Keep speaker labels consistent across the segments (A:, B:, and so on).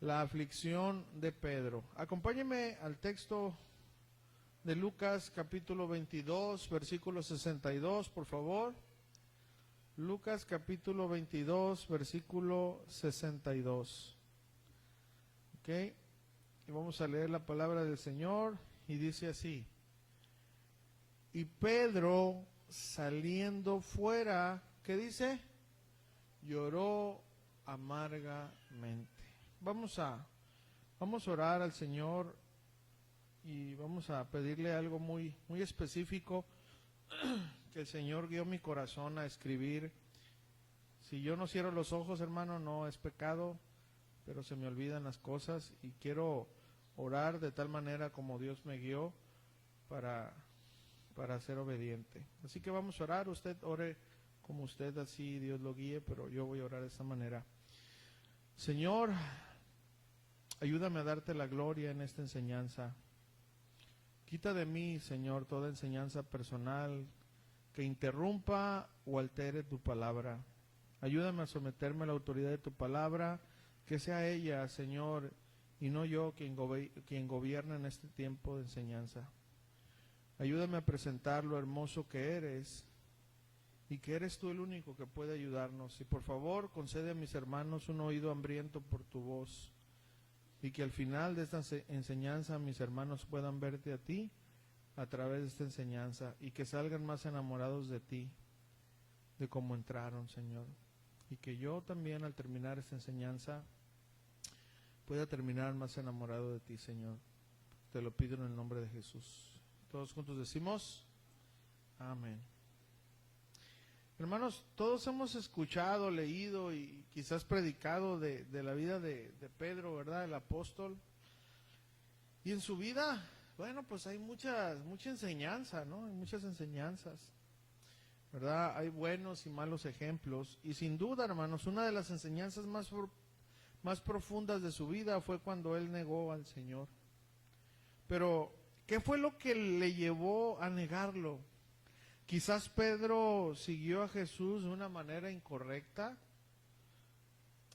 A: La aflicción de Pedro. Acompáñeme al texto de Lucas capítulo 22, versículo 62, por favor. Lucas capítulo 22, versículo 62. Ok, y vamos a leer la palabra del Señor y dice así: y Pedro, saliendo fuera, ¿qué dice? Lloró amargamente. Vamos a orar al Señor y vamos a pedirle algo muy específico que el Señor guió mi corazón a escribir. Si yo no cierro los ojos, hermano, no es pecado, pero se me olvidan las cosas y quiero orar de tal manera como Dios me guió para ser obediente. Así que vamos a orar. Usted ore como usted, así Dios lo guíe, pero yo voy a orar de esta manera. Señor, ayúdame a darte la gloria en esta enseñanza. Quita de mí, Señor, toda enseñanza personal que interrumpa o altere tu palabra. Ayúdame a someterme a la autoridad de tu palabra, que sea ella, Señor, y no yo quien gobierna en este tiempo de enseñanza. Ayúdame a presentar lo hermoso que eres y que eres tú el único que puede ayudarnos. Y por favor, concede a mis hermanos un oído hambriento por tu voz y que al final de esta enseñanza mis hermanos puedan verte a ti a través de esta enseñanza y que salgan más enamorados de ti, de cómo entraron, Señor. Y que yo también al terminar esta enseñanza pueda terminar más enamorado de ti, Señor. Te lo pido en el nombre de Jesús. Todos juntos decimos amén. Hermanos, todos hemos escuchado, leído y quizás predicado de la vida de Pedro, ¿verdad? El apóstol. Y en su vida, bueno, pues hay mucha enseñanza, ¿no? Hay muchas enseñanzas, ¿verdad? Hay buenos y malos ejemplos. Y sin duda, hermanos, una de las enseñanzas más profundas de su vida fue cuando él negó al Señor. Pero, ¿qué fue lo que le llevó a negarlo? Quizás Pedro siguió a Jesús de una manera incorrecta.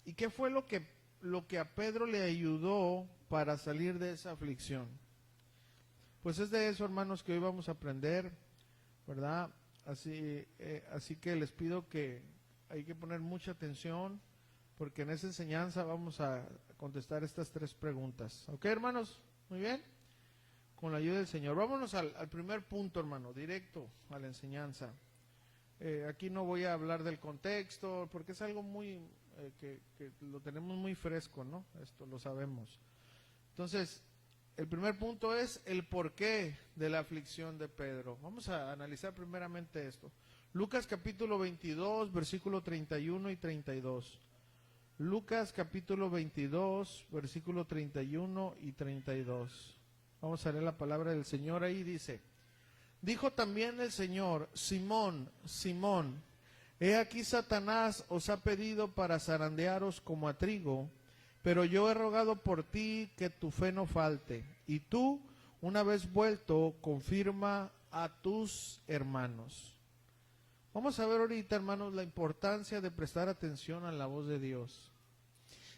A: ¿Y qué fue lo que a Pedro le ayudó para salir de esa aflicción? Pues es de eso, hermanos, que hoy vamos a aprender, ¿verdad? Así que les pido que hay que poner mucha atención, porque en esa enseñanza vamos a contestar estas 3 preguntas. ¿Ok, hermanos? Muy bien. Con la ayuda del Señor. Vámonos al primer punto, hermano, directo a la enseñanza. Aquí no voy a hablar del contexto, porque es algo muy que lo tenemos muy fresco, ¿no? Esto lo sabemos. Entonces, el primer punto es el porqué de la aflicción de Pedro. Vamos a analizar primeramente esto. Lucas capítulo 22, versículo 31 y 32. Lucas capítulo 22, versículo 31 y 32. Vamos a leer la palabra del Señor. Ahí dice: dijo también el Señor: Simón, Simón, he aquí Satanás os ha pedido para zarandearos como a trigo, pero yo he rogado por ti que tu fe no falte, y tú, una vez vuelto, confirma a tus hermanos. Vamos a ver ahorita, hermanos, la importancia de prestar atención a la voz de Dios.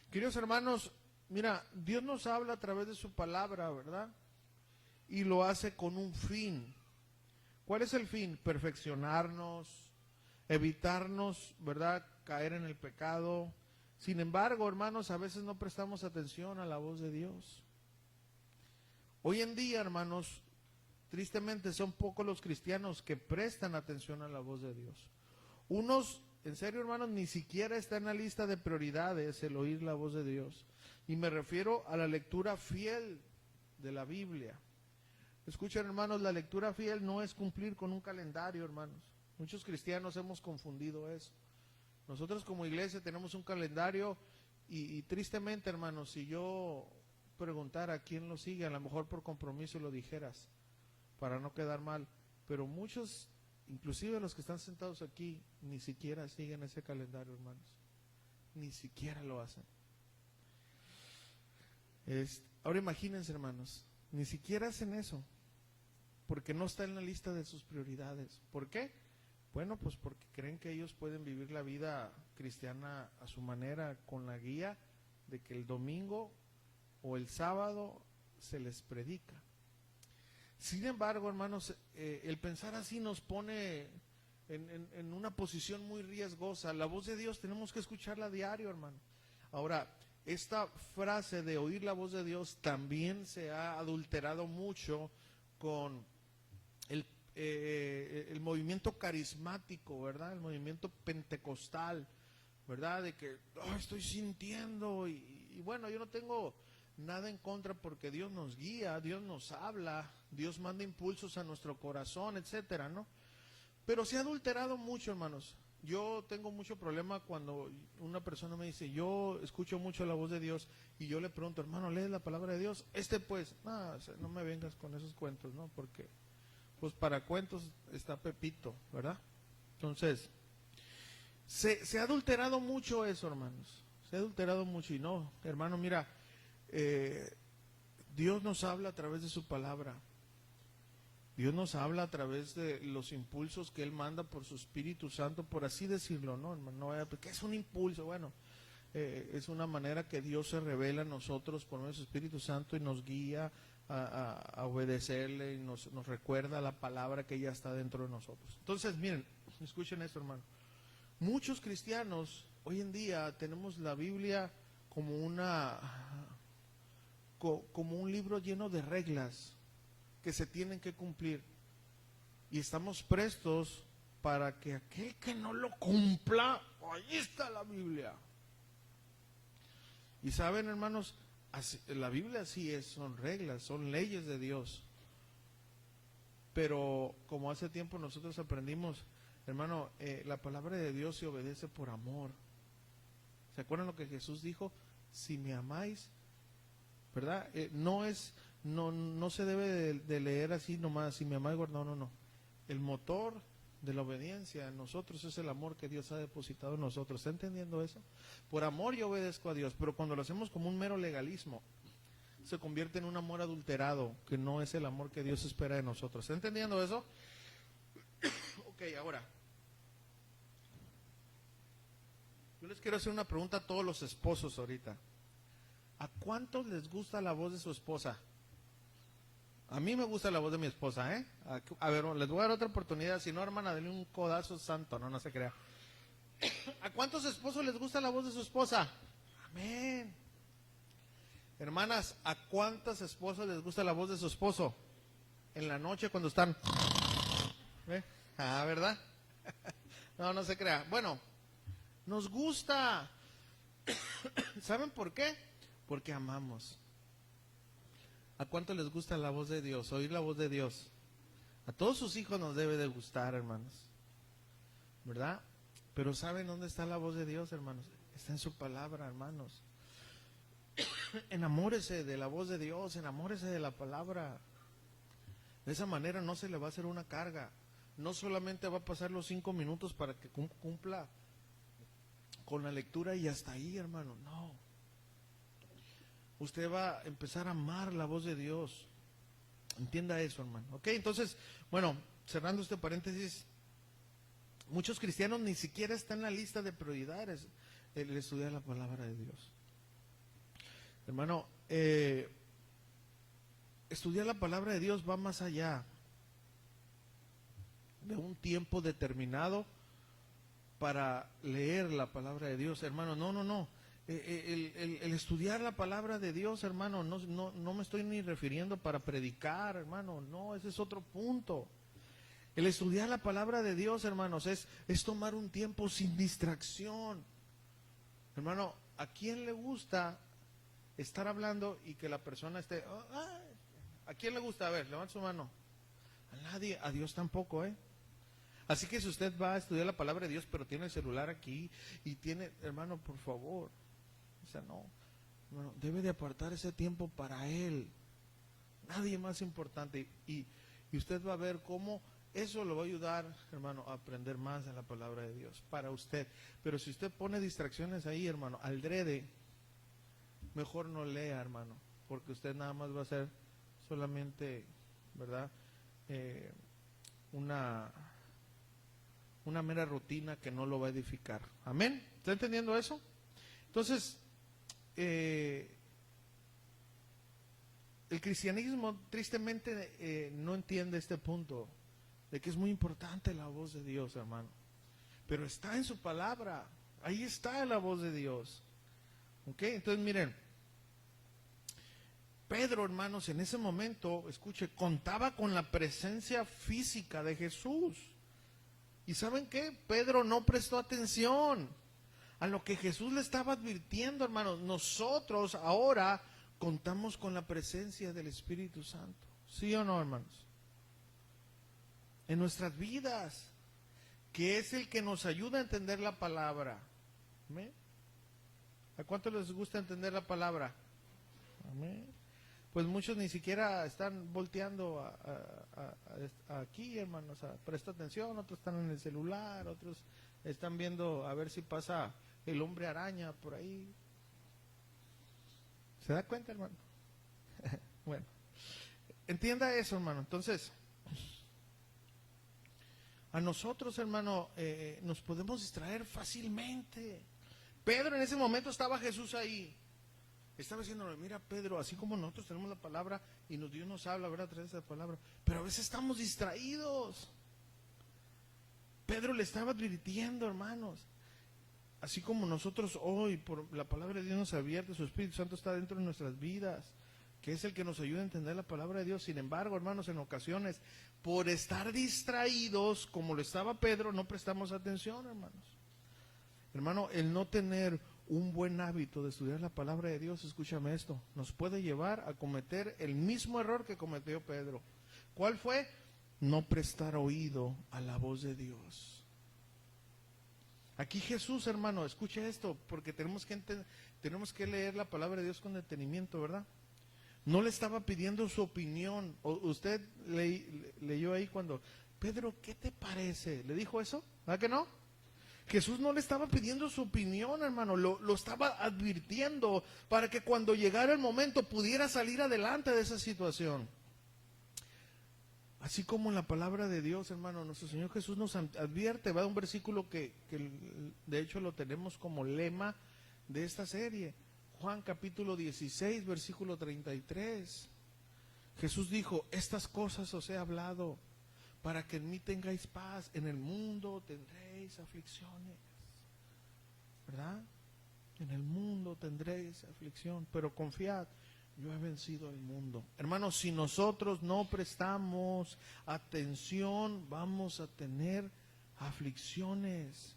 A: Queridos hermanos, mira, Dios nos habla a través de su palabra, ¿verdad? Y lo hace con un fin. ¿Cuál es el fin? Perfeccionarnos, evitarnos, ¿verdad?, caer en el pecado. Sin embargo, hermanos, a veces no prestamos atención a la voz de Dios. Hoy en día, hermanos, tristemente son pocos los cristianos que prestan atención a la voz de Dios. Unos, en serio, hermanos, ni siquiera está en la lista de prioridades el oír la voz de Dios. Y me refiero a la lectura fiel de la Biblia. Escuchen, hermanos, la lectura fiel no es cumplir con un calendario, hermanos. Muchos cristianos hemos confundido eso. Nosotros como iglesia tenemos un calendario y tristemente, hermanos, si yo preguntara a quién lo sigue, a lo mejor por compromiso lo dijeras, para no quedar mal. Pero muchos, inclusive los que están sentados aquí, ni siquiera siguen ese calendario, hermanos. Ni siquiera lo hacen. Ahora imagínense, hermanos, ni siquiera hacen eso, porque no está en la lista de sus prioridades. ¿Por qué? Bueno, pues porque creen que ellos pueden vivir la vida cristiana a su manera, con la guía de que el domingo o el sábado se les predica. Sin embargo, hermanos, el pensar así nos pone en una posición muy riesgosa. La voz de Dios tenemos que escucharla a diario, hermano. Ahora, esta frase de oír la voz de Dios también se ha adulterado mucho con el movimiento carismático, ¿verdad? El movimiento pentecostal, ¿verdad? De que estoy sintiendo y bueno, yo no tengo nada en contra porque Dios nos guía, Dios nos habla, Dios manda impulsos a nuestro corazón, etcétera, ¿no? Pero se ha adulterado mucho, hermanos. Yo tengo mucho problema cuando una persona me dice, yo escucho mucho la voz de Dios, y yo le pregunto, hermano, ¿lees la palabra de Dios? Pues, no me vengas con esos cuentos, ¿no? Porque, pues para cuentos está Pepito, ¿verdad? Entonces, se ha adulterado mucho eso, hermanos. Se ha adulterado mucho y no, hermano, mira, Dios nos habla a través de su palabra. Dios nos habla a través de los impulsos que Él manda por su Espíritu Santo, por así decirlo, ¿no, hermano? ¿Qué es un impulso? Bueno, es una manera que Dios se revela a nosotros por medio de su Espíritu Santo y nos guía a obedecerle y nos recuerda la palabra que ya está dentro de nosotros. Entonces, miren, escuchen esto, hermano. Muchos cristianos hoy en día tenemos la Biblia como un libro lleno de reglas que se tienen que cumplir, y estamos prestos para que aquel que no lo cumpla, ahí está la Biblia. Y saben, hermanos, la Biblia así es, son reglas, son leyes de Dios. Pero como hace tiempo nosotros aprendimos, hermano, la palabra de Dios se obedece por amor. ¿Se acuerdan lo que Jesús dijo? Si me amáis, ¿verdad? No se debe de leer así nomás, si me amáis, no. El motor de la obediencia en nosotros es el amor que Dios ha depositado en nosotros. ¿Está entendiendo eso? Por amor yo obedezco a Dios, pero cuando lo hacemos como un mero legalismo, se convierte en un amor adulterado, que no es el amor que Dios espera de nosotros. ¿Está entendiendo eso? Ok, ahora, yo les quiero hacer una pregunta a todos los esposos ahorita. ¿A cuántos les gusta la voz de su esposa? A mí me gusta la voz de mi esposa, ¿eh? A ver, les voy a dar otra oportunidad. Si no, hermana, denle un codazo santo, no se crea. ¿A cuántos esposos les gusta la voz de su esposa? Amén. Hermanas, ¿a cuántas esposas les gusta la voz de su esposo? En la noche cuando están... ¿verdad? No se crea. Bueno, nos gusta. ¿Saben por qué? Porque amamos. ¿A cuánto les gusta la voz de Dios? Oír la voz de Dios. A todos sus hijos nos debe de gustar, hermanos, ¿verdad? Pero ¿saben dónde está la voz de Dios, hermanos? Está en su palabra, hermanos. Enamórese de la voz de Dios, enamórese de la palabra. De esa manera no se le va a hacer una carga. No solamente va a pasar los 5 minutos para que cumpla con la lectura y hasta ahí, hermano. No. Usted va a empezar a amar la voz de Dios. Entienda eso, hermano. Ok, entonces, bueno, cerrando este paréntesis, muchos cristianos ni siquiera están en la lista de prioridades el estudiar la palabra de Dios. Hermano, estudiar la palabra de Dios va más allá de un tiempo determinado para leer la palabra de Dios, hermano. No. El estudiar la palabra de Dios, hermano, no me estoy ni refiriendo para predicar, hermano, no, ese es otro punto. El estudiar la palabra de Dios, hermanos, es tomar un tiempo sin distracción. Hermano, ¿a quién le gusta estar hablando y que la persona esté... ¿A quién le gusta? A ver, levanta su mano. A nadie, a Dios tampoco, Así que si usted va a estudiar la palabra de Dios, pero tiene el celular aquí y tiene, hermano, por favor, no, debe de apartar ese tiempo para Él. Nadie más importante. Y usted va a ver cómo eso lo va a ayudar, hermano, a aprender más en la palabra de Dios para usted. Pero si usted pone distracciones ahí, hermano, aldrede, mejor no lea, hermano, porque usted nada más va a ser solamente, ¿verdad? Una mera rutina que no lo va a edificar. Amén. ¿Está entendiendo eso? Entonces, el cristianismo tristemente no entiende este punto, de que es muy importante la voz de Dios, hermano. Pero está en su palabra, ahí está la voz de Dios. ¿Ok? Entonces miren, Pedro, hermanos, en ese momento, escuche, contaba con la presencia física de Jesús. ¿Y saben qué? Pedro no prestó atención a lo que Jesús le estaba advirtiendo, hermanos. Nosotros ahora contamos con la presencia del Espíritu Santo. ¿Sí o no, hermanos? En nuestras vidas, que es el que nos ayuda a entender la palabra. ¿Amén? ¿A cuánto les gusta entender la palabra? Amén. Pues muchos ni siquiera están volteando aquí, hermanos, presta atención, otros están en el celular, otros están viendo a ver si pasa el hombre araña por ahí. ¿Se da cuenta, hermano? Bueno, entienda eso, hermano. Entonces, a nosotros, hermano, nos podemos distraer fácilmente. Pedro, en ese momento estaba Jesús ahí. Estaba diciendo, mira, Pedro, así como nosotros tenemos la palabra y Dios nos habla, ¿verdad? A través de esa palabra, pero a veces estamos distraídos. Pedro le estaba advirtiendo, hermanos, así como nosotros hoy, por la palabra de Dios nos advierte, su Espíritu Santo está dentro de nuestras vidas, que es el que nos ayuda a entender la palabra de Dios. Sin embargo, hermanos, en ocasiones, por estar distraídos, como lo estaba Pedro, no prestamos atención, hermanos. Hermano, el no tener un buen hábito de estudiar la palabra de Dios, escúchame esto, nos puede llevar a cometer el mismo error que cometió Pedro. ¿Cuál fue? No prestar oído a la voz de Dios. Aquí Jesús, hermano, escuche esto, porque tenemos que leer la palabra de Dios con detenimiento, ¿verdad? No le estaba pidiendo su opinión. Usted leyó ahí cuando, Pedro, ¿qué te parece? ¿Le dijo eso? ¿Verdad que no? Jesús no le estaba pidiendo su opinión, hermano, lo estaba advirtiendo para que cuando llegara el momento pudiera salir adelante de esa situación. Así como en la palabra de Dios, hermano, nuestro Señor Jesús nos advierte, va a un versículo que de hecho lo tenemos como lema de esta serie, Juan capítulo 16, versículo 33. Jesús dijo, estas cosas os he hablado para que en mí tengáis paz. En el mundo tendréis aflicciones, ¿verdad? En el mundo tendréis aflicción, pero confiad, yo he vencido el mundo. Hermanos, si nosotros no prestamos atención, vamos a tener aflicciones.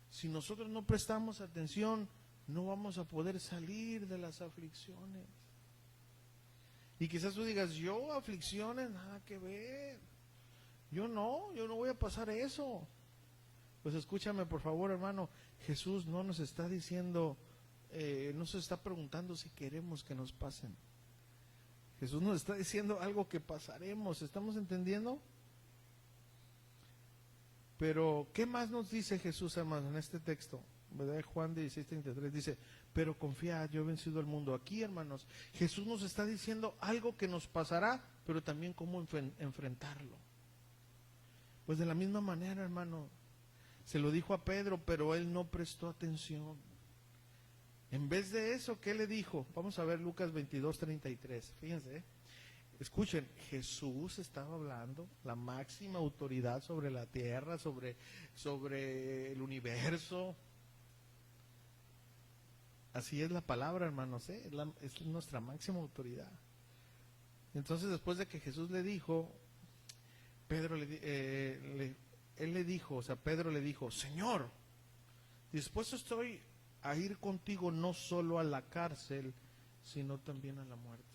A: Si nosotros no prestamos atención, no vamos a poder salir de las aflicciones. Y quizás tú digas, yo aflicciones, nada que ver. Yo no voy a pasar eso. Pues escúchame por favor, hermano, Jesús no nos está diciendo, no se está preguntando si queremos que nos pasen. Jesús nos está diciendo algo que pasaremos, ¿estamos entendiendo? Pero, ¿qué más nos dice Jesús, hermano, en este texto? ¿Verdad? Juan 16:33 dice, pero confiad, yo he vencido el mundo. Aquí, hermanos, Jesús nos está diciendo algo que nos pasará, pero también cómo enfrentarlo. Pues de la misma manera, hermano, se lo dijo a Pedro, pero él no prestó atención. En vez de eso, ¿qué le dijo? Vamos a ver Lucas 22:33. Fíjense, escuchen, Jesús estaba hablando, la máxima autoridad sobre la tierra, sobre el universo. Así es la palabra, hermanos, es nuestra máxima autoridad. Entonces, después de que Jesús le dijo, Pedro Pedro le dijo, Señor, dispuesto estoy a ir contigo no solo a la cárcel, sino también a la muerte.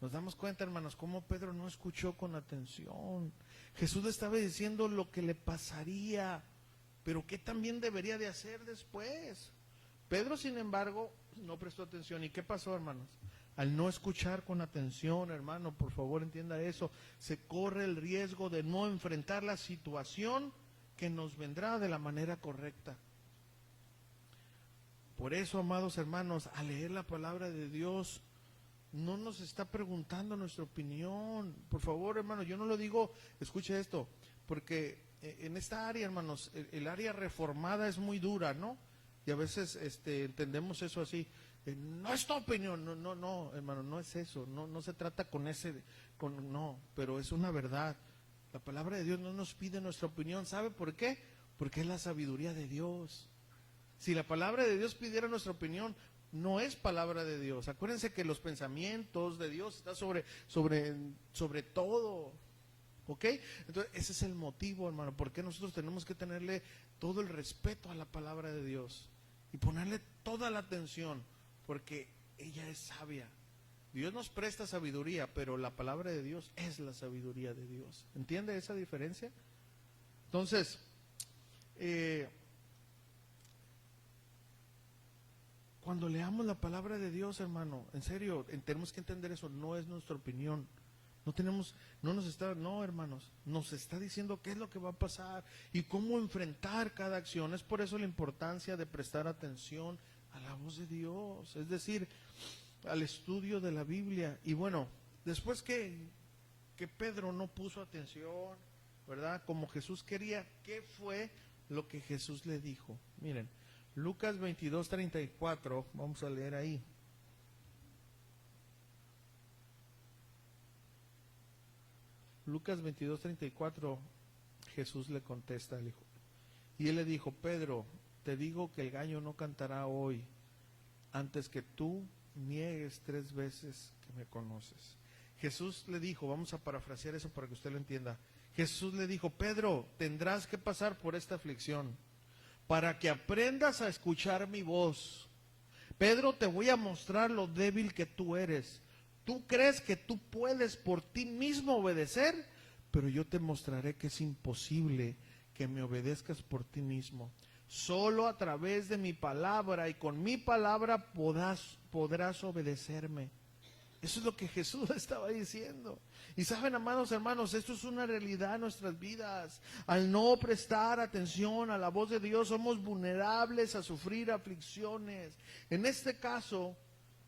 A: Nos damos cuenta, hermanos, cómo Pedro no escuchó con atención. Jesús le estaba diciendo lo que le pasaría, pero qué también debería de hacer después. Pedro, sin embargo, no prestó atención. ¿Y qué pasó, hermanos? Al no escuchar con atención, hermano, por favor entienda eso, se corre el riesgo de no enfrentar la situación que nos vendrá de la manera correcta. Por eso, amados hermanos, al leer la palabra de Dios, no nos está preguntando nuestra opinión. Por favor, hermano, yo no lo digo, escuche esto, porque en esta área, hermanos, el área reformada es muy dura, ¿no? Y a veces entendemos eso así, no es tu opinión, no, hermano, no es eso, no se trata no, pero es una verdad. La palabra de Dios no nos pide nuestra opinión, ¿sabe por qué? Porque es la sabiduría de Dios. Si la palabra de Dios pidiera nuestra opinión, no es palabra de Dios. Acuérdense que los pensamientos de Dios están sobre todo. ¿Ok? Entonces, ese es el motivo, hermano, por qué nosotros tenemos que tenerle todo el respeto a la palabra de Dios y ponerle toda la atención, porque ella es sabia. Dios nos presta sabiduría, pero la palabra de Dios es la sabiduría de Dios. ¿Entiende esa diferencia? Entonces, cuando leamos la palabra de Dios, hermano, en serio, tenemos que entender eso, no es nuestra opinión. No, hermanos, nos está diciendo qué es lo que va a pasar y cómo enfrentar cada acción. Es por eso la importancia de prestar atención a la voz de Dios, es decir, al estudio de la Biblia. Y bueno, después que Pedro no puso atención, ¿verdad? Como Jesús quería, ¿qué fue lo que Jesús le dijo? Miren, Lucas 22:34, vamos a leer ahí. Lucas 22:34, Jesús le contesta al hijo. Y él le dijo, Pedro, te digo que el gallo no cantará hoy antes que tú niegues 3 veces que me conoces. Jesús le dijo, vamos a parafrasear eso para que usted lo entienda. Jesús le dijo, Pedro, tendrás que pasar por esta aflicción para que aprendas a escuchar mi voz. Pedro, te voy a mostrar lo débil que tú eres. Tú crees que tú puedes por ti mismo obedecer, pero yo te mostraré que es imposible que me obedezcas por ti mismo. Solo a través de mi palabra y con mi palabra podrás obedecerme. Eso es lo que Jesús estaba diciendo. Y saben, amados hermanos, esto es una realidad en nuestras vidas. Al no prestar atención a la voz de Dios, somos vulnerables a sufrir aflicciones. En este caso,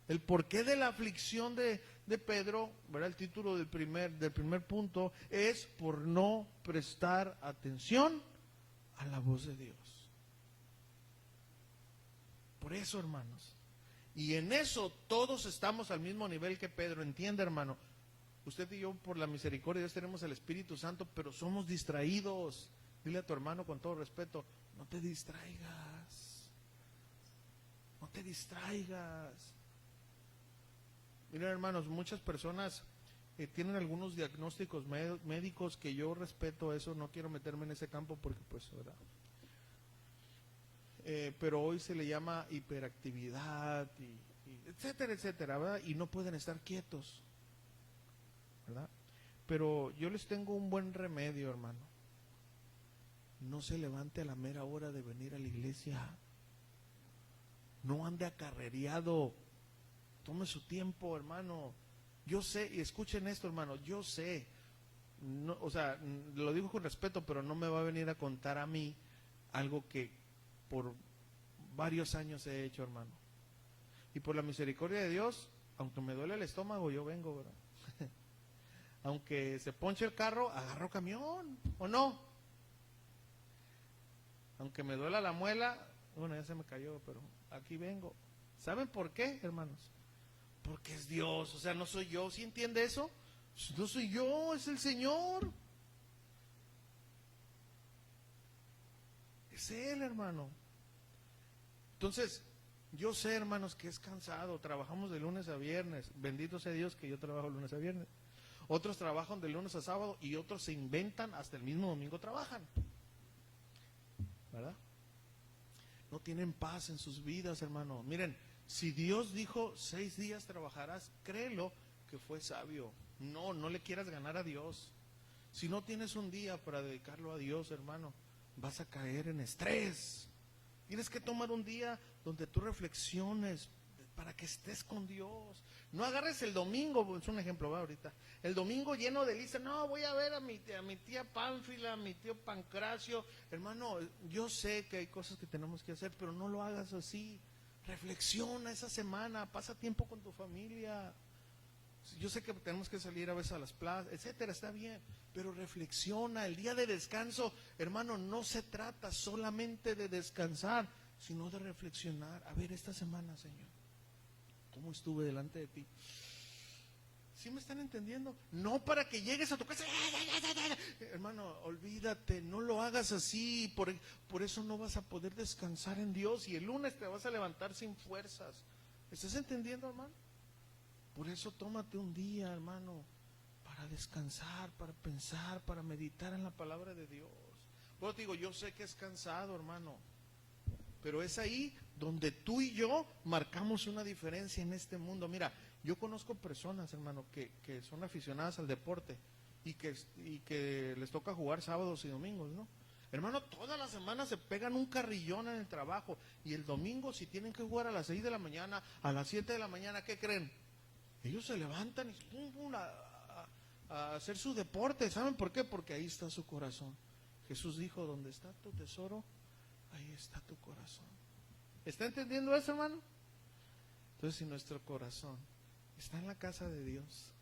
A: el porqué de la aflicción de Pedro, ¿verdad? El título del primer punto es por no prestar atención a la voz de Dios. Por eso, hermanos. Y en eso todos estamos al mismo nivel que Pedro. Entiende, hermano. Usted y yo, por la misericordia de Dios, tenemos el Espíritu Santo, pero somos distraídos. Dile a tu hermano con todo respeto, no te distraigas. No te distraigas. Miren, hermanos, muchas personas tienen algunos diagnósticos médicos que yo respeto eso, no quiero meterme en ese campo porque pues, ¿verdad? Pero hoy se le llama hiperactividad y etcétera, etcétera, ¿verdad? Y no pueden estar quietos, ¿verdad? Pero yo les tengo un buen remedio, hermano. No se levante a la mera hora de venir a la iglesia. No ande acarrereado. Tome su tiempo, hermano. Yo sé, y escuchen esto, hermano, yo sé, no, o sea, lo digo con respeto, pero no me va a venir a contar a mí algo que por varios años he hecho, hermano. Y por la misericordia de Dios, aunque me duele el estómago, yo vengo, ¿verdad? Aunque se ponche el carro, agarro camión, ¿o no? Aunque me duela la muela, bueno, ya se me cayó, pero aquí vengo. ¿Saben por qué, hermanos? Porque es Dios, o sea, no soy yo. ¿Sí entiende eso? No soy yo, es el Señor. Es Él, hermano. Entonces, yo sé, hermanos, que es cansado. Trabajamos de lunes a viernes. Bendito sea Dios que yo trabajo lunes a viernes. Otros trabajan de lunes a sábado y otros se inventan hasta el mismo domingo trabajan. ¿Verdad? No tienen paz en sus vidas, hermano. Miren, si Dios dijo 6 días trabajarás, créelo que fue sabio. No le quieras ganar a Dios. Si no tienes un día para dedicarlo a Dios, hermano, vas a caer en estrés. Tienes que tomar un día donde tú reflexiones para que estés con Dios. No agarres el domingo, es un ejemplo, ¿va? Ahorita. El domingo lleno de listas. No, voy a ver a mi tía Pánfila, a mi tío Pancracio. Hermano, yo sé que hay cosas que tenemos que hacer, pero no lo hagas así. Reflexiona esa semana, pasa tiempo con tu familia. Yo sé que tenemos que salir a veces a las plazas, etcétera, está bien, pero reflexiona. El día de descanso, hermano, no se trata solamente de descansar, sino de reflexionar. A ver, esta semana, Señor, ¿cómo estuve delante de ti? ¿Sí me están entendiendo? No para que llegues a tu casa. Hermano, olvídate, no lo hagas así. Por eso no vas a poder descansar en Dios. Y el lunes te vas a levantar sin fuerzas. ¿Estás entendiendo, hermano? Por eso tómate un día, hermano, para descansar, para pensar, para meditar en la palabra de Dios. Bueno, te digo, yo sé que es cansado, hermano, pero es ahí donde tú y yo marcamos una diferencia en este mundo. Mira, yo conozco personas, hermano, que son aficionadas al deporte y que les toca jugar sábados y domingos, ¿no? Hermano, toda la semana se pegan un carrillón en el trabajo y el domingo, si tienen que jugar a las 6 de la mañana, a las 7 de la mañana, ¿qué creen? Ellos se levantan y pum, pum, a hacer su deporte. ¿Saben por qué? Porque ahí está su corazón. Jesús dijo, donde está tu tesoro, ahí está tu corazón. ¿Está entendiendo eso, hermano? Entonces, si nuestro corazón está en la casa de Dios,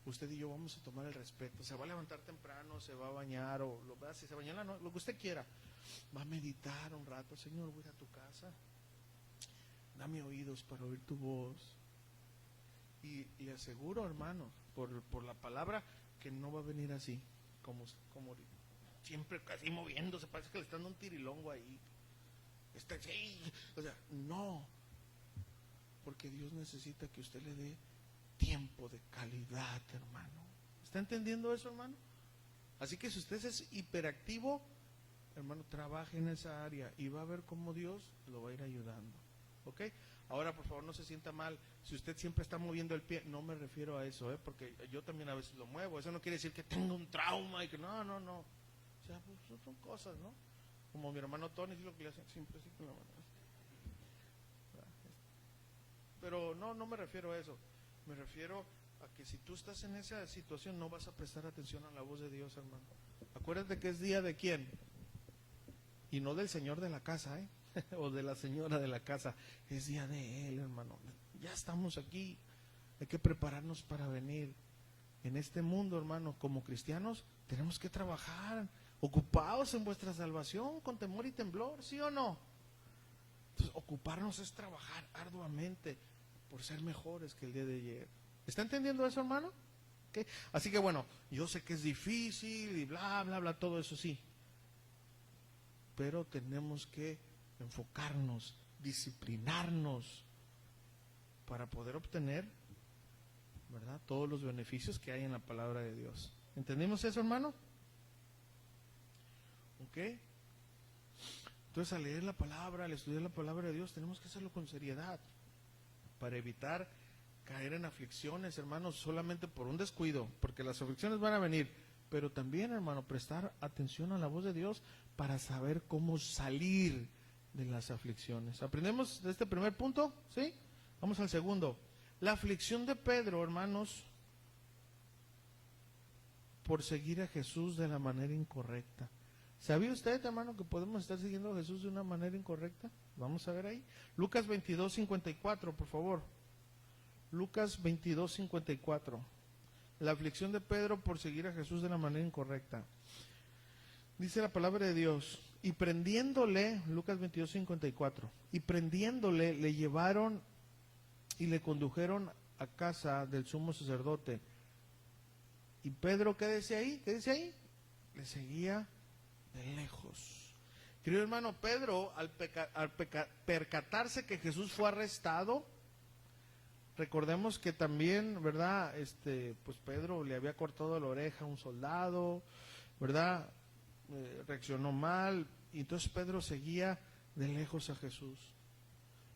A: usted y yo vamos a tomar el respeto. Se va a levantar temprano, se va a bañar, o si se baña en la noche, lo que usted quiera. Va a meditar un rato. Señor, voy a tu casa. Dame oídos para oír tu voz. Y le aseguro, hermano, por la palabra, que no va a venir así, como siempre casi moviéndose, parece que le están dando un tirilongo ahí. Está así, o sea, no, porque Dios necesita que usted le dé tiempo de calidad, hermano. ¿Está entendiendo eso, hermano? Así que si usted es hiperactivo, hermano, trabaje en esa área y va a ver cómo Dios lo va a ir ayudando. ¿Ok? Ahora, por favor, no se sienta mal. Si usted siempre está moviendo el pie, no me refiero a eso, porque yo también a veces lo muevo. Eso no quiere decir que tenga un trauma y que no. O sea, pues son cosas, ¿no? Como mi hermano Tony, es lo que le hacen siempre así con la mano. Pero no me refiero a eso. Me refiero a que si tú estás en esa situación, no vas a prestar atención a la voz de Dios, hermano. Acuérdate que es día de quién. Y no del señor de la casa, o de la señora de la casa. Es día de Él, hermano. Ya estamos aquí. Hay que prepararnos para venir. En este mundo, hermano, como cristianos, tenemos que trabajar, ocupados en vuestra salvación, con temor y temblor, ¿sí o no? Entonces, ocuparnos es trabajar arduamente por ser mejores que el día de ayer. ¿Está entendiendo eso, hermano? ¿Okay? Así que bueno, yo sé que es difícil y bla, bla, bla, todo eso sí. Pero tenemos que enfocarnos, disciplinarnos para poder obtener, ¿verdad?, todos los beneficios que hay en la palabra de Dios. ¿Entendimos eso, hermano? ¿Ok? Entonces, al leer la palabra, al estudiar la palabra de Dios, tenemos que hacerlo con seriedad para evitar caer en aflicciones, hermanos, solamente por un descuido, porque las aflicciones van a venir, pero también, hermano, prestar atención a la voz de Dios para saber cómo salir de las aflicciones. ¿Aprendemos de este primer punto? ¿Sí? Vamos al segundo. La aflicción de Pedro, hermanos, por seguir a Jesús de la manera incorrecta. ¿Sabía usted, hermano, que podemos estar siguiendo a Jesús de una manera incorrecta? Vamos a ver ahí. Lucas 22:54, por favor. Lucas 22:54. La aflicción de Pedro por seguir a Jesús de la manera incorrecta. Dice la palabra de Dios, y prendiéndole, Lucas 22:54, y prendiéndole le llevaron y le condujeron a casa del sumo sacerdote. Y Pedro, ¿qué dice ahí? ¿Qué dice ahí? Le seguía de lejos. Querido hermano, Pedro, al percatarse que Jesús fue arrestado, recordemos que también, ¿verdad? Pues Pedro le había cortado la oreja a un soldado, ¿verdad? Reaccionó mal, y entonces Pedro seguía de lejos a Jesús.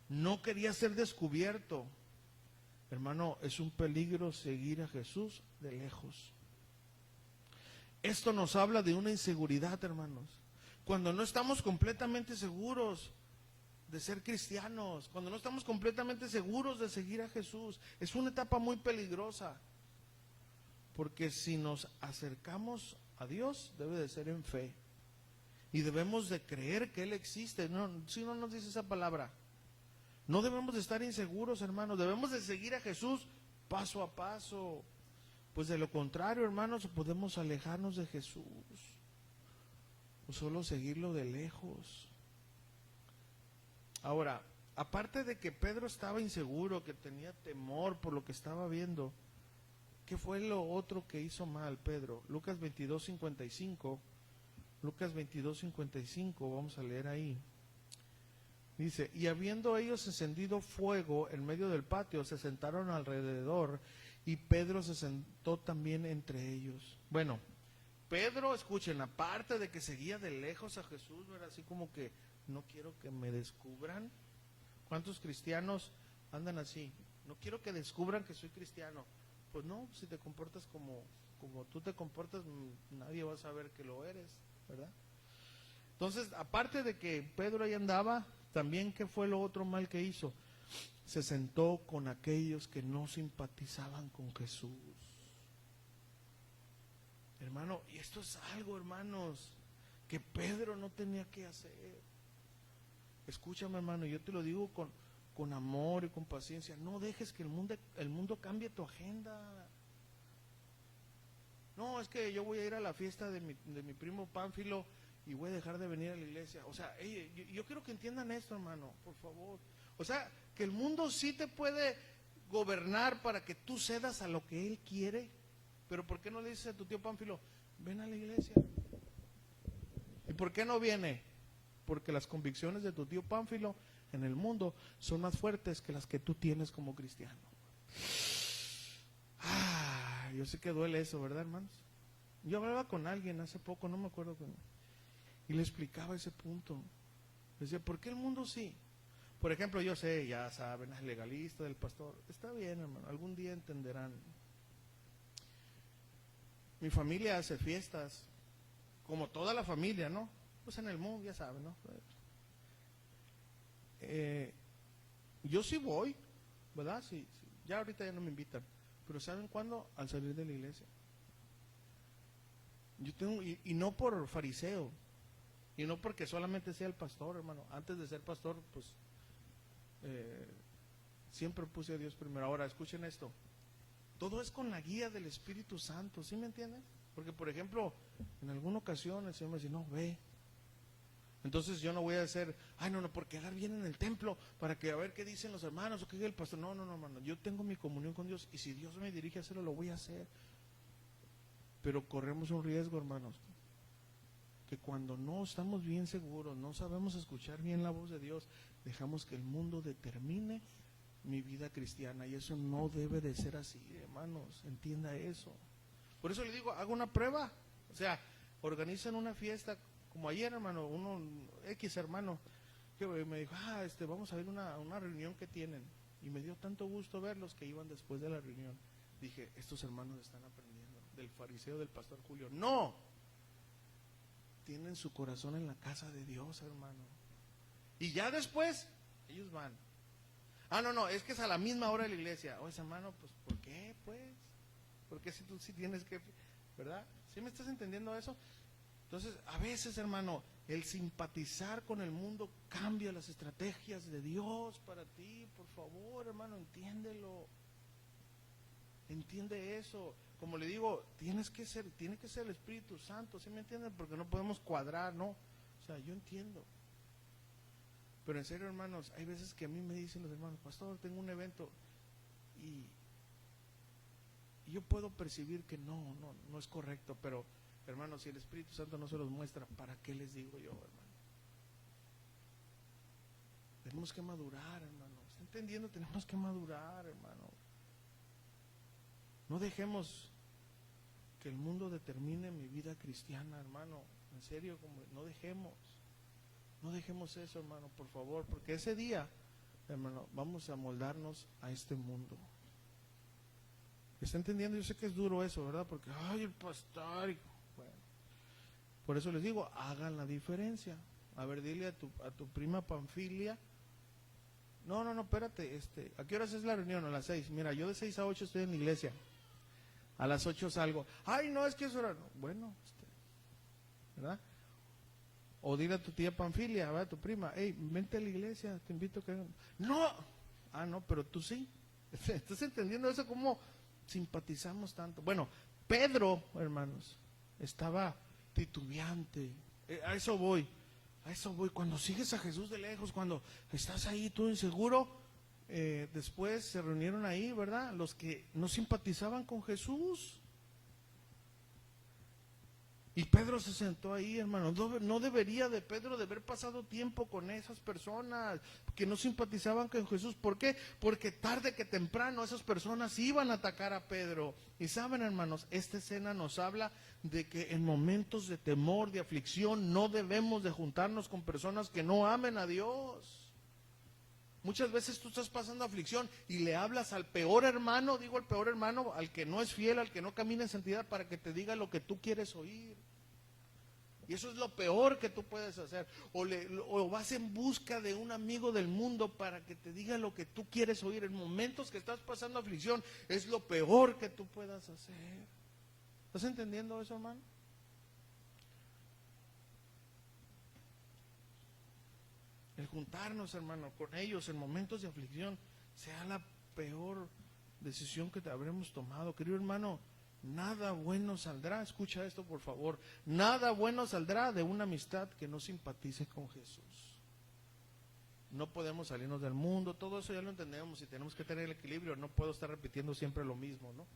A: No quería ser descubierto. Hermano, es un peligro seguir a Jesús de lejos. Esto nos habla de una inseguridad, hermanos. Cuando no estamos completamente seguros de ser cristianos, cuando no estamos completamente seguros de seguir a Jesús, es una etapa muy peligrosa. Porque si nos acercamos a Dios, debe de ser en fe. Y debemos de creer que Él existe. No, si no nos dice esa palabra. No debemos de estar inseguros, hermanos. Debemos de seguir a Jesús paso a paso. Pues de lo contrario, hermanos, podemos alejarnos de Jesús. O solo seguirlo de lejos. Ahora, aparte de que Pedro estaba inseguro, que tenía temor por lo que estaba viendo, ¿qué fue lo otro que hizo mal Pedro? Lucas 22:55, Lucas 22:55, vamos a leer ahí. Dice, y habiendo ellos encendido fuego en medio del patio, se sentaron alrededor y Pedro se sentó también entre ellos. Bueno, Pedro, escuchen, aparte de que seguía de lejos a Jesús, era así como que no quiero que me descubran. ¿Cuántos cristianos andan así? No quiero que descubran que soy cristiano. Pues no, si te comportas como tú te comportas, nadie va a saber que lo eres, ¿verdad? Entonces, aparte de que Pedro ahí andaba, también, ¿qué fue lo otro mal que hizo? Se sentó con aquellos que no simpatizaban con Jesús. Hermano, y esto es algo, hermanos, que Pedro no tenía que hacer. Escúchame, hermano, yo te lo digo con amor y con paciencia. No dejes que el mundo cambie tu agenda. No, es que yo voy a ir a la fiesta de mi primo Pánfilo y voy a dejar de venir a la iglesia. O sea, yo quiero que entiendan esto, hermano, por favor. O sea, que el mundo sí te puede gobernar para que tú cedas a lo que él quiere. Pero ¿por qué no le dices a tu tío Pánfilo, ven a la iglesia? ¿Y por qué no viene? Porque las convicciones de tu tío Pánfilo en el mundo son más fuertes que las que tú tienes como cristiano. Yo sé que duele eso, ¿verdad, hermanos? Yo hablaba con alguien hace poco, no me acuerdo con... y le explicaba ese punto. Le decía, ¿por qué el mundo sí? Por ejemplo, yo sé, ya saben, es legalista del pastor. Está bien, hermano, algún día entenderán. Mi familia hace fiestas, como toda la familia, ¿no? Pues en el mundo, ya saben, ¿no? Yo sí voy, ¿verdad? Sí, ya ahorita ya no me invitan. Pero ¿saben cuándo? Al salir de la iglesia. Yo tengo, y no por fariseo, y no porque solamente sea el pastor, hermano. Antes de ser pastor, pues siempre puse a Dios primero. Ahora, escuchen esto. Todo es con la guía del Espíritu Santo, ¿sí me entienden? Porque, por ejemplo, en alguna ocasión el Señor me dice, no, ve. Entonces yo no voy a hacer, no, por quedar bien en el templo, para que a ver qué dicen los hermanos, o qué dice el pastor. No, hermano, yo tengo mi comunión con Dios, y si Dios me dirige a hacerlo, lo voy a hacer. Pero corremos un riesgo, hermanos, que cuando no estamos bien seguros, no sabemos escuchar bien la voz de Dios, dejamos que el mundo determine mi vida cristiana, y eso no debe de ser así, hermanos, entienda eso. Por eso le digo, haga una prueba, o sea, organizan una fiesta, como ayer, hermano, X hermano, que me dijo, vamos a ver una reunión que tienen, y me dio tanto gusto verlos que iban después de la reunión. Dije, estos hermanos están aprendiendo del fariseo del pastor Julio. No, tienen su corazón en la casa de Dios, hermano, y ya después ellos van. No, es que es a la misma hora de la iglesia. Hermano, pues, ¿por qué, pues? Porque si tú sí tienes que, ¿verdad? ¿Sí me estás entendiendo eso? Entonces, a veces, hermano, el simpatizar con el mundo cambia las estrategias de Dios para ti. Por favor, hermano, entiéndelo. Entiende eso. Como le digo, tiene que ser el Espíritu Santo, ¿sí me entienden? Porque no podemos cuadrar, ¿no? O sea, yo entiendo. Pero en serio, hermanos, hay veces que a mí me dicen los hermanos, pastor, tengo un evento, y yo puedo percibir que no es correcto, pero hermanos, si el Espíritu Santo no se los muestra, ¿para qué les digo yo, hermano? Tenemos que madurar, hermano. ¿Está entendiendo? Tenemos que madurar, hermano. No dejemos que el mundo determine mi vida cristiana, hermano. En serio, no dejemos eso, hermano, por favor, porque ese día, hermano, vamos a moldarnos a este mundo. ¿Está entendiendo? Yo sé que es duro eso, ¿verdad? Porque, el pastor. Bueno, por eso les digo, hagan la diferencia. A ver, dile a tu prima Panfilia. No, espérate, ¿a qué horas es la reunión? A las 6. Mira, yo de 6 a 8 estoy en la iglesia. A las 8 salgo. No, es que es hora. Bueno, ¿verdad? O dile a tu tía Panfilia, ¿verdad? A tu prima, vente a la iglesia, te invito a que... No, no, pero tú sí. ¿Estás entendiendo eso? ¿Cómo simpatizamos tanto? Bueno, Pedro, hermanos, estaba titubeante. A eso voy. A eso voy. Cuando sigues a Jesús de lejos, cuando estás ahí tú inseguro, después se reunieron ahí, ¿verdad? Los que no simpatizaban con Jesús. Y Pedro se sentó ahí, hermano. No debería de Pedro de haber pasado tiempo con esas personas que no simpatizaban con Jesús. ¿Por qué? Porque tarde que temprano esas personas iban a atacar a Pedro. Y saben, hermanos, esta escena nos habla de que en momentos de temor, de aflicción, no debemos de juntarnos con personas que no amen a Dios. Muchas veces tú estás pasando aflicción y le hablas al peor hermano, digo el peor hermano, al que no es fiel, al que no camina en santidad, para que te diga lo que tú quieres oír. Y eso es lo peor que tú puedes hacer. O vas en busca de un amigo del mundo para que te diga lo que tú quieres oír. En momentos que estás pasando aflicción, es lo peor que tú puedas hacer. ¿Estás entendiendo eso, hermano? El juntarnos, hermano, con ellos en momentos de aflicción sea la peor decisión que te habremos tomado. Querido hermano, nada bueno saldrá, escucha esto por favor, nada bueno saldrá de una amistad que no simpatice con Jesús. No podemos salirnos del mundo, todo eso ya lo entendemos y tenemos que tener el equilibrio. No puedo estar repitiendo siempre lo mismo, ¿no?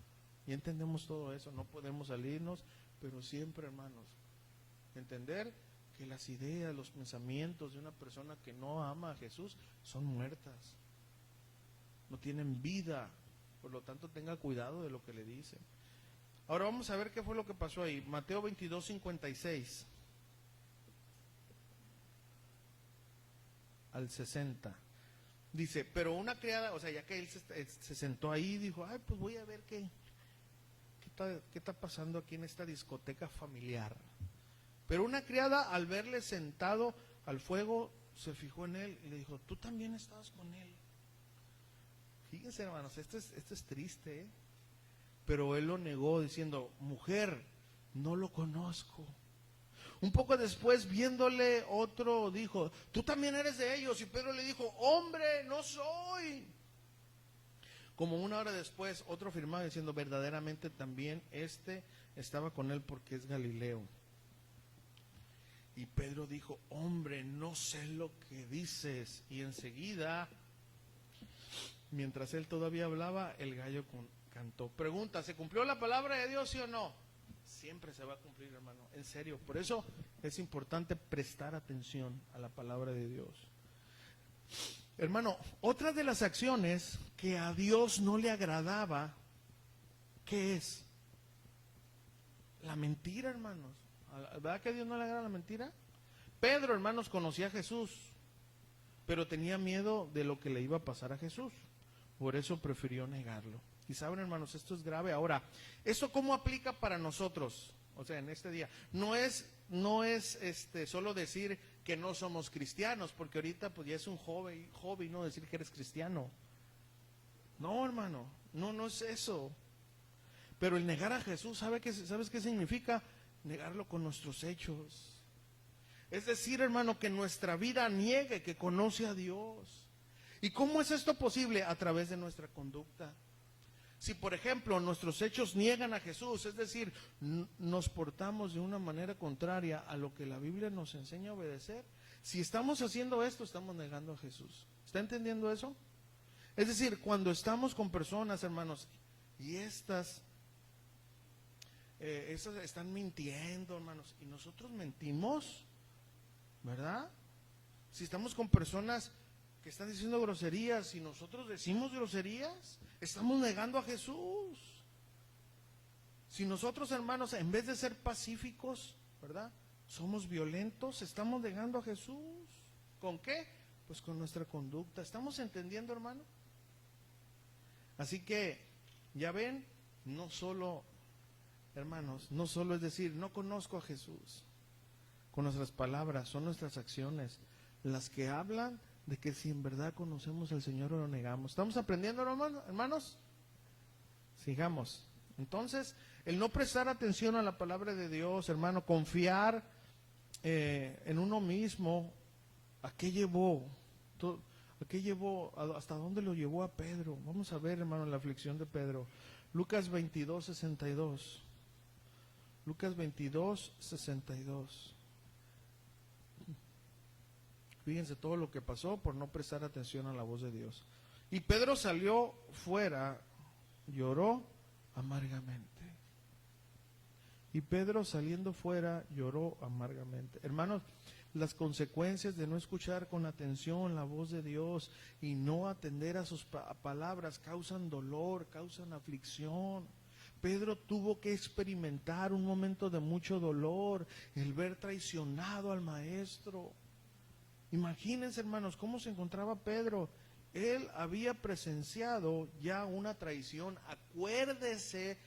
A: Y entendemos todo eso, no podemos salirnos, pero siempre, hermanos, entender que las ideas, los pensamientos de una persona que no ama a Jesús son muertas, no tienen vida, por lo tanto tenga cuidado de lo que le dice. Ahora vamos a ver qué fue lo que pasó ahí. Mateo 22:56 al 60. Dice, pero una criada, o sea, ya que él se sentó ahí, dijo, ay, pues voy a ver qué está pasando aquí en esta discoteca familiar. Pero una criada, al verle sentado al fuego, se fijó en él y le dijo, tú también estabas con él. Fíjense, hermanos, esto es triste, ¿eh? Pero él lo negó diciendo, mujer, no lo conozco. Un poco después, viéndole, otro dijo, tú también eres de ellos. Y Pedro le dijo, hombre, no soy. Como una hora después, otro afirmaba diciendo, verdaderamente también estaba con él porque es Galileo. Y Pedro dijo, hombre, no sé lo que dices. Y enseguida, mientras él todavía hablaba, el gallo cantó. Pregunta, ¿se cumplió la palabra de Dios, sí o no? Siempre se va a cumplir, hermano, en serio. Por eso es importante prestar atención a la palabra de Dios. Hermano, otra de las acciones que a Dios no le agradaba, ¿qué es? La mentira, hermanos. ¿Verdad que a Dios no le agrada la mentira? Pedro, hermanos, conocía a Jesús, pero tenía miedo de lo que le iba a pasar a Jesús. Por eso prefirió negarlo. Y saben, hermanos, esto es grave. Ahora, ¿esto cómo aplica para nosotros? O sea, en este día. No es solo decir que no somos cristianos, porque ahorita pues ya es un hobby, ¿no? Decir que eres cristiano. No, hermano, no es eso. Pero el negar a Jesús, ¿sabes qué significa? Negarlo con nuestros hechos. Es decir, hermano, que nuestra vida niegue que conoce a Dios. ¿Y cómo es esto posible? A través de nuestra conducta. Si, por ejemplo, nuestros hechos niegan a Jesús, es decir, nos portamos de una manera contraria a lo que la Biblia nos enseña a obedecer, si estamos haciendo esto, estamos negando a Jesús. ¿Está entendiendo eso? Es decir, cuando estamos con personas, hermanos, y estas están mintiendo, hermanos, y nosotros mentimos, ¿verdad? Si estamos con personas que están diciendo groserías y nosotros decimos groserías, estamos negando a Jesús. Si nosotros, hermanos, en vez de ser pacíficos, ¿verdad?, somos violentos, estamos negando a Jesús. ¿Con qué? Pues con nuestra conducta. ¿Estamos entendiendo, hermano? Así que, ya ven, no solo, hermanos, no solo es decir, no conozco a Jesús. Con nuestras palabras, son nuestras acciones las que hablan de que si en verdad conocemos al Señor o lo negamos. ¿Estamos aprendiendo, hermanos? Sigamos. Entonces, el no prestar atención a la palabra de Dios, hermano, confiar en uno mismo, ¿a qué llevó? ¿Hasta dónde lo llevó a Pedro? Vamos a ver, hermano, la aflicción de Pedro. Lucas 22:62. Lucas 22:62. Fíjense todo lo que pasó por no prestar atención a la voz de Dios. Y Pedro salió fuera, lloró amargamente. Y Pedro saliendo fuera lloró amargamente. Hermanos, las consecuencias de no escuchar con atención la voz de Dios y no atender a sus palabras causan dolor, causan aflicción. Pedro tuvo que experimentar un momento de mucho dolor, el ver traicionado al maestro. Imagínense, hermanos, cómo se encontraba Pedro. Él había presenciado ya una traición. Acuérdese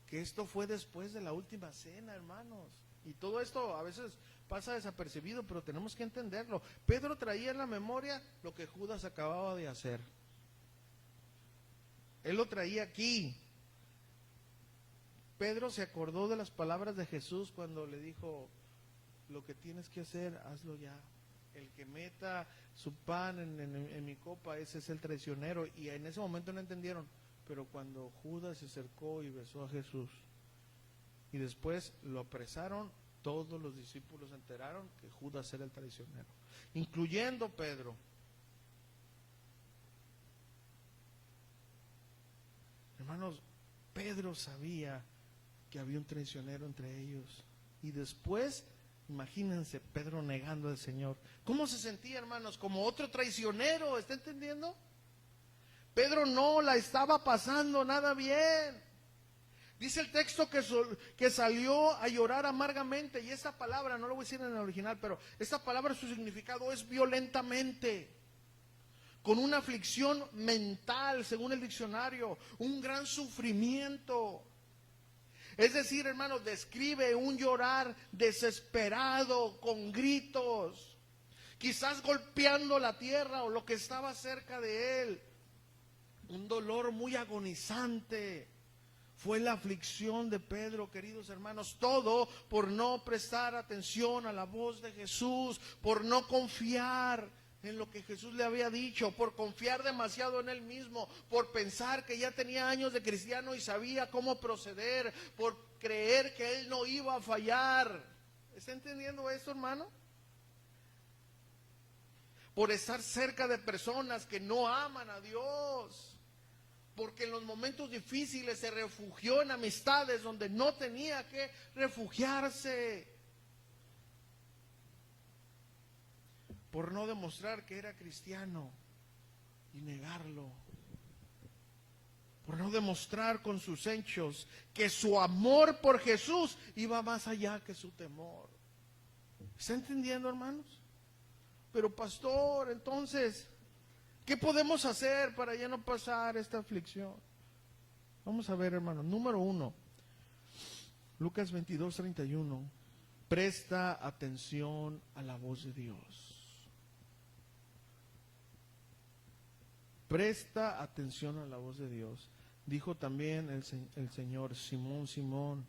A: que esto fue después de la última cena, hermanos. Y todo esto a veces pasa desapercibido, pero tenemos que entenderlo. Pedro traía en la memoria lo que Judas acababa de hacer. Él lo traía aquí. Pedro se acordó de las palabras de Jesús cuando le dijo, lo que tienes que hacer, hazlo ya. El que meta su pan en mi copa, ese es el traicionero. Y en ese momento no entendieron. Pero cuando Judas se acercó y besó a Jesús y después lo apresaron, todos los discípulos se enteraron que Judas era el traicionero, incluyendo Pedro. Hermanos, Pedro sabía que había un traicionero entre ellos. Y después, imagínense, Pedro negando al Señor. ¿Cómo se sentía, hermanos? Como otro traicionero, ¿está entendiendo? Pedro no la estaba pasando nada bien. Dice el texto que salió a llorar amargamente. Y esa palabra, no lo voy a decir en el original, pero esta palabra, su significado es violentamente. Con una aflicción mental, según el diccionario. Un gran sufrimiento. Es decir, hermanos, describe un llorar desesperado, con gritos. Quizás golpeando la tierra o lo que estaba cerca de él. Un dolor muy agonizante. Fue la aflicción de Pedro, queridos hermanos. Todo por no prestar atención a la voz de Jesús. Por no confiar en lo que Jesús le había dicho. Por confiar demasiado en él mismo. Por pensar que ya tenía años de cristiano y sabía cómo proceder. Por creer que él no iba a fallar. ¿Está entendiendo esto, hermano? Por estar cerca de personas que no aman a Dios. Porque en los momentos difíciles se refugió en amistades donde no tenía que refugiarse. Por no demostrar que era cristiano y negarlo. Por no demostrar con sus hechos que su amor por Jesús iba más allá que su temor. ¿Está entendiendo, hermanos? Pero pastor, entonces, ¿qué podemos hacer para ya no pasar esta aflicción? Vamos a ver, hermanos. Número 1, Lucas 22:31. Presta atención a la voz de Dios. Presta atención a la voz de Dios. Dijo también el Señor, Simón, Simón,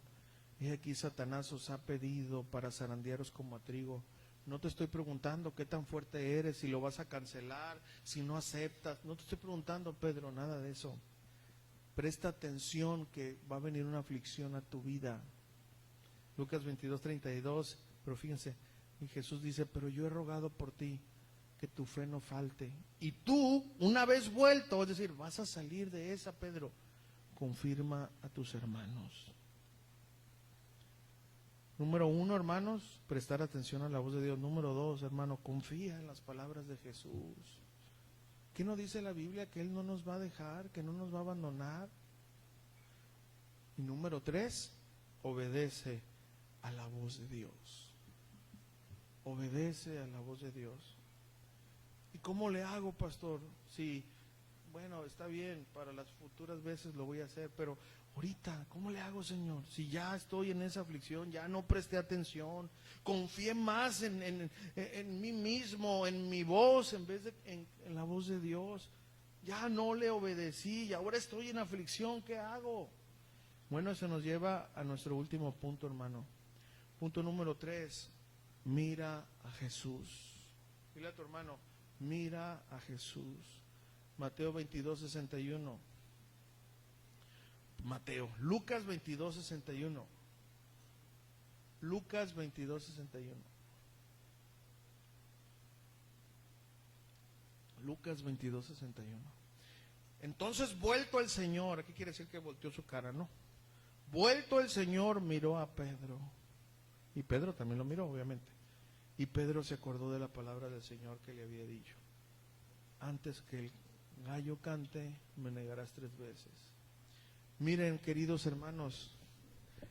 A: he aquí Satanás os ha pedido para zarandearos como a trigo. No te estoy preguntando qué tan fuerte eres, si lo vas a cancelar, si no aceptas. No te estoy preguntando, Pedro, nada de eso. Presta atención que va a venir una aflicción a tu vida. Lucas 22:32, pero fíjense, y Jesús dice, pero yo he rogado por ti, que tu fe no falte. Y tú, una vez vuelto, es decir, vas a salir de esa, Pedro, confirma a tus hermanos. Número 1, hermanos, prestar atención a la voz de Dios. Número 2, hermano, confía en las palabras de Jesús. ¿Qué nos dice la Biblia? Que Él no nos va a dejar, que no nos va a abandonar. Y número 3, obedece a la voz de Dios. Obedece a la voz de Dios. ¿Y cómo le hago, pastor? Sí, bueno, está bien, para las futuras veces lo voy a hacer, pero ahorita, ¿cómo le hago, Señor? Si ya estoy en esa aflicción, ya no presté atención, confié más en mí mismo, en mi voz, en vez de en la voz de Dios. Ya no le obedecí y ahora estoy en aflicción, ¿qué hago? Bueno, eso nos lleva a nuestro último punto, hermano. Punto número 3, mira a Jesús. Dile a tu hermano, mira a Jesús. Mateo 22:61. Lucas 22:61. Lucas 22:61. Lucas 22:61. Entonces vuelto el Señor, ¿qué quiere decir que volteó su cara? No. Vuelto el Señor miró a Pedro. Y Pedro también lo miró, obviamente. Y Pedro se acordó de la palabra del Señor que le había dicho: antes que el gallo cante, me negarás 3 veces. Miren, queridos hermanos,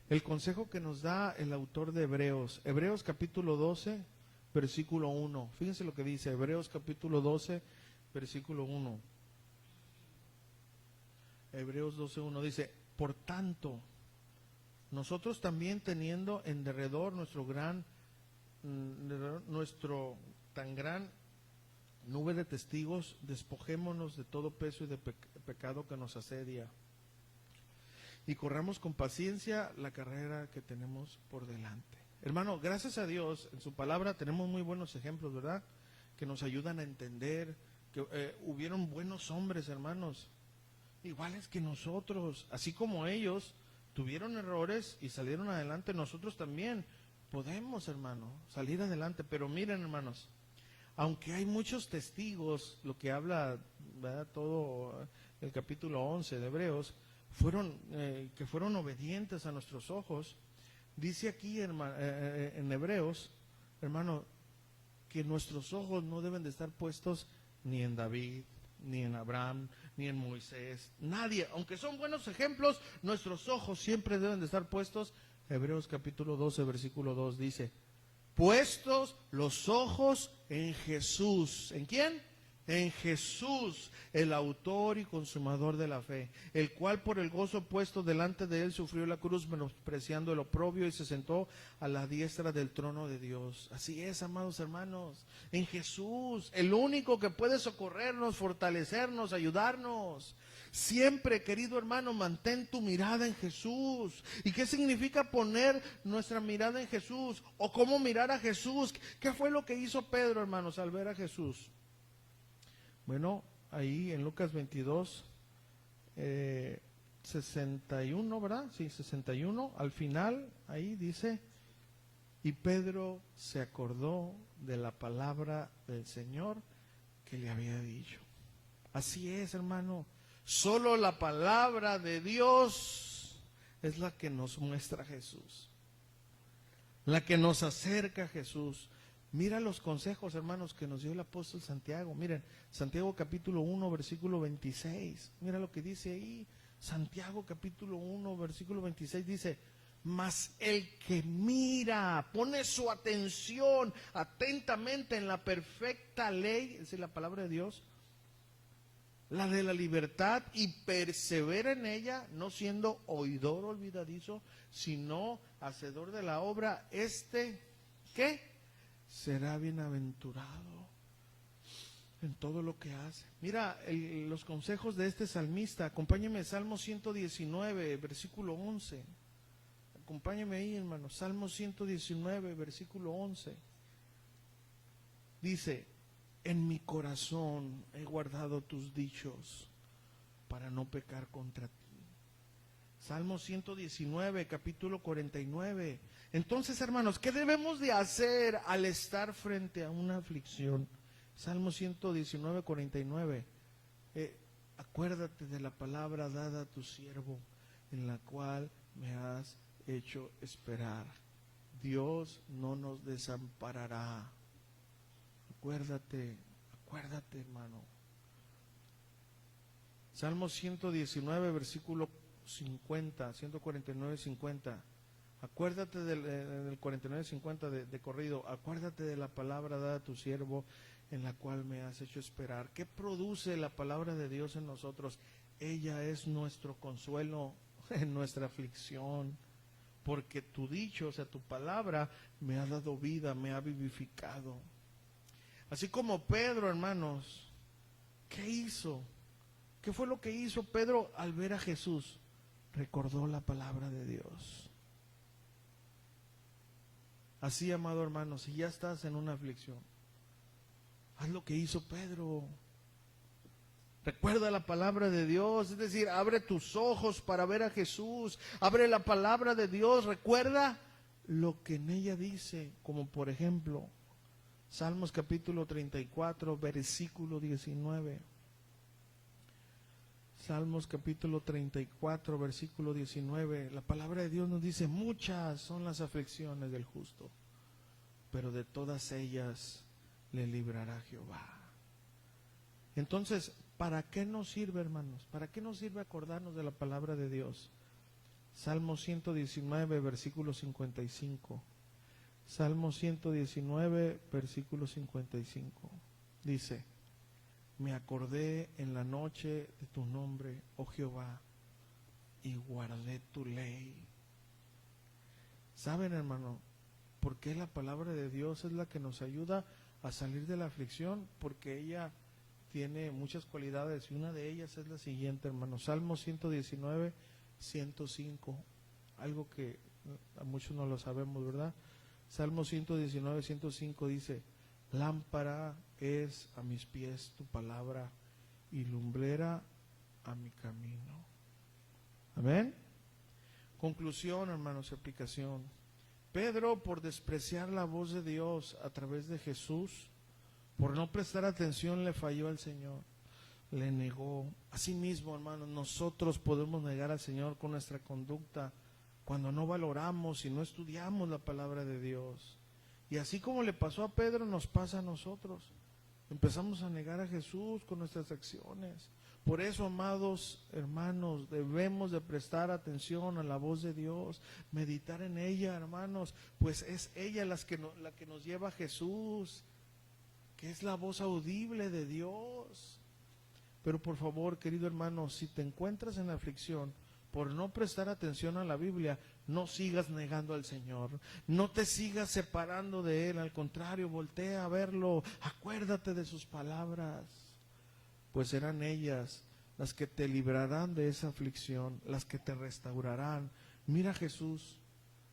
A: el consejo que nos da el autor de Hebreos, Hebreos capítulo 12, versículo 1. Fíjense lo que dice, Hebreos capítulo 12, versículo 1. Hebreos 12:1 dice: por tanto, nosotros también, teniendo en derredor nuestro tan gran nube de testigos, despojémonos de todo peso y de pecado que nos asedia, y corramos con paciencia la carrera que tenemos por delante. Hermano, gracias a Dios, en su palabra tenemos muy buenos ejemplos, ¿verdad? Que nos ayudan a entender que hubieron buenos hombres, hermanos, iguales que nosotros, así como ellos tuvieron errores y salieron adelante, nosotros también podemos, hermano, salir adelante. Pero miren, hermanos, aunque hay muchos testigos, lo que habla, ¿verdad?, todo el capítulo 11 de Hebreos, que fueron obedientes a nuestros ojos, dice aquí, en Hebreos, hermano, que nuestros ojos no deben de estar puestos ni en David, ni en Abraham, ni en Moisés, nadie, aunque son buenos ejemplos, nuestros ojos siempre deben de estar puestos. Hebreos capítulo 12, versículo 2 dice: puestos los ojos en Jesús. ¿En quién? En Jesús, el autor y consumador de la fe, el cual por el gozo puesto delante de él sufrió la cruz, menospreciando el oprobio, y se sentó a la diestra del trono de Dios. Así es, amados hermanos, en Jesús, el único que puede socorrernos, fortalecernos, ayudarnos. Siempre, querido hermano, mantén tu mirada en Jesús. ¿Y qué significa poner nuestra mirada en Jesús? ¿O cómo mirar a Jesús? ¿Qué fue lo que hizo Pedro, hermanos, al ver a Jesús? Bueno, ahí en Lucas 22, 61, ¿verdad? Sí, 61, al final, ahí dice: y Pedro se acordó de la palabra del Señor que le había dicho. Así es, hermano, solo la palabra de Dios es la que nos muestra a Jesús, la que nos acerca a Jesús. Mira los consejos, hermanos, que nos dio el apóstol Santiago. Miren, Santiago capítulo 1, versículo 26. Mira lo que dice ahí. Santiago capítulo 1, versículo 26 dice: mas el que mira, pone su atención atentamente en la perfecta ley, es decir, la palabra de Dios, la de la libertad, y persevera en ella, no siendo oidor olvidadizo, sino hacedor de la obra, ¿qué? Será bienaventurado en todo lo que hace. Mira los consejos de este salmista. Acompáñeme, Salmo 119, versículo 11. Acompáñeme ahí, hermano. Salmo 119, versículo 11. Dice: en mi corazón he guardado tus dichos para no pecar contra ti. Salmo 119, capítulo 49. Entonces, hermanos, ¿qué debemos de hacer al estar frente a una aflicción? Salmo 119, 49. Acuérdate de la palabra dada a tu siervo, en la cual me has hecho esperar. Dios no nos desamparará. Acuérdate, hermano. Salmo 119, versículo 50, 149, 50. Acuérdate del 49, 50 de corrido. Acuérdate de la palabra dada a tu siervo, en la cual me has hecho esperar. ¿Qué produce la palabra de Dios en nosotros? Ella es nuestro consuelo en nuestra aflicción. Porque tu dicho, o sea, tu palabra, me ha dado vida, me ha vivificado. Así como Pedro, hermanos, ¿qué hizo? ¿Qué fue lo que hizo Pedro al ver a Jesús? Recordó la palabra de Dios. Así, amado hermano, si ya estás en una aflicción, haz lo que hizo Pedro. Recuerda la palabra de Dios, es decir, abre tus ojos para ver a Jesús. Abre la palabra de Dios, recuerda lo que en ella dice, como por ejemplo, Salmos capítulo 34, versículo 19. Salmos capítulo 34, versículo 19. La palabra de Dios nos dice: muchas son las aflicciones del justo, pero de todas ellas le librará Jehová. Entonces, ¿para qué nos sirve, hermanos? ¿Para qué nos sirve acordarnos de la palabra de Dios? Salmo 119, versículo 55. Salmo 119, versículo 55. Dice: me acordé en la noche de tu nombre, oh Jehová, y guardé tu ley. ¿Saben, hermano, por qué la palabra de Dios es la que nos ayuda a salir de la aflicción? Porque ella tiene muchas cualidades y una de ellas es la siguiente, hermano. Salmo 119, 105. Algo que a muchos no lo sabemos, ¿verdad? Salmo 119, 105 dice: lámpara es a mis pies tu palabra y lumbrera a mi camino. Amén. Conclusión, hermanos, aplicación. Pedro, por despreciar la voz de Dios a través de Jesús, por no prestar atención, le falló al Señor, le negó. Asimismo, hermanos, nosotros podemos negar al Señor con nuestra conducta cuando no valoramos y no estudiamos la palabra de Dios. Y así como le pasó a Pedro, nos pasa a nosotros. Empezamos a negar a Jesús con nuestras acciones. Por eso, amados hermanos, debemos de prestar atención a la voz de Dios, meditar en ella, hermanos, pues es ella la que nos lleva a Jesús, que es la voz audible de Dios. Pero por favor, querido hermano, si te encuentras en la aflicción por no prestar atención a la Biblia, no sigas negando al Señor, no te sigas separando de Él, al contrario, voltea a verlo, acuérdate de sus palabras, pues serán ellas las que te librarán de esa aflicción, las que te restaurarán. Mira a Jesús,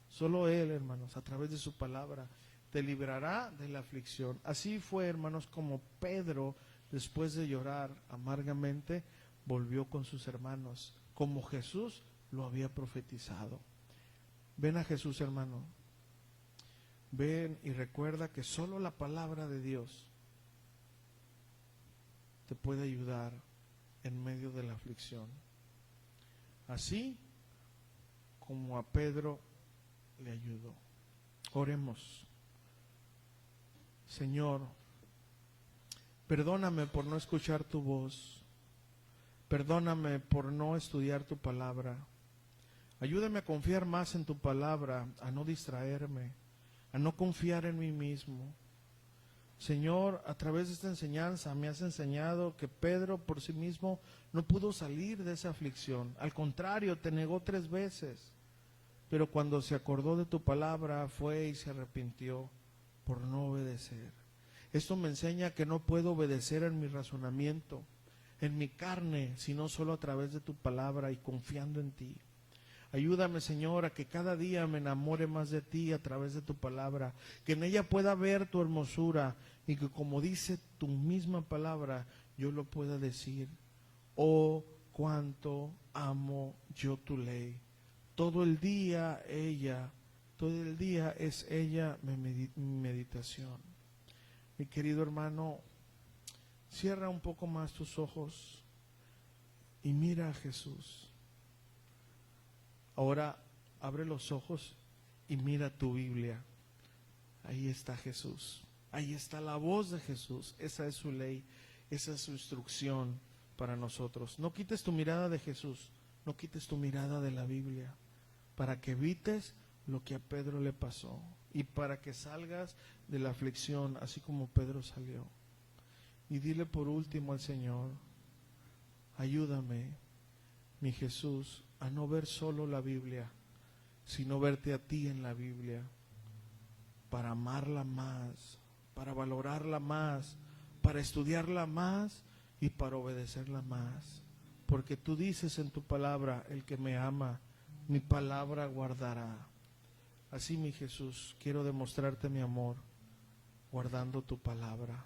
A: solo Él, hermanos, a través de su palabra, te librará de la aflicción. Así fue, hermanos, como Pedro, después de llorar amargamente, volvió con sus hermanos, como Jesús lo había profetizado. Ven a Jesús, hermano. Ven y recuerda que solo la palabra de Dios te puede ayudar en medio de la aflicción. Así como a Pedro le ayudó. Oremos. Señor, perdóname por no escuchar tu voz. Perdóname por no estudiar tu palabra. Ayúdame a confiar más en tu palabra, a no distraerme, a no confiar en mí mismo. Señor, a través de esta enseñanza me has enseñado que Pedro por sí mismo no pudo salir de esa aflicción. Al contrario, te negó 3 veces. Pero cuando se acordó de tu palabra, fue y se arrepintió por no obedecer. Esto me enseña que no puedo obedecer en mi razonamiento, en mi carne, sino solo a través de tu palabra y confiando en ti. Ayúdame, Señor, a que cada día me enamore más de ti a través de tu palabra, que en ella pueda ver tu hermosura y que, como dice tu misma palabra, yo lo pueda decir: oh, cuánto amo yo tu ley. Todo el día es ella mi meditación. Mi querido hermano, cierra un poco más tus ojos y mira a Jesús. Ahora abre los ojos y mira tu Biblia. Ahí está Jesús. Ahí está la voz de Jesús. Esa es su ley. Esa es su instrucción para nosotros. No quites tu mirada de Jesús. No quites tu mirada de la Biblia. Para que evites lo que a Pedro le pasó. Y para que salgas de la aflicción, así como Pedro salió. Y dile por último al Señor: ayúdame, mi Jesús, a no ver solo la Biblia, sino verte a ti en la Biblia, para amarla más, para valorarla más, para estudiarla más y para obedecerla más. Porque tú dices en tu palabra: el que me ama, mi palabra guardará. Así, mi Jesús, quiero demostrarte mi amor guardando tu palabra.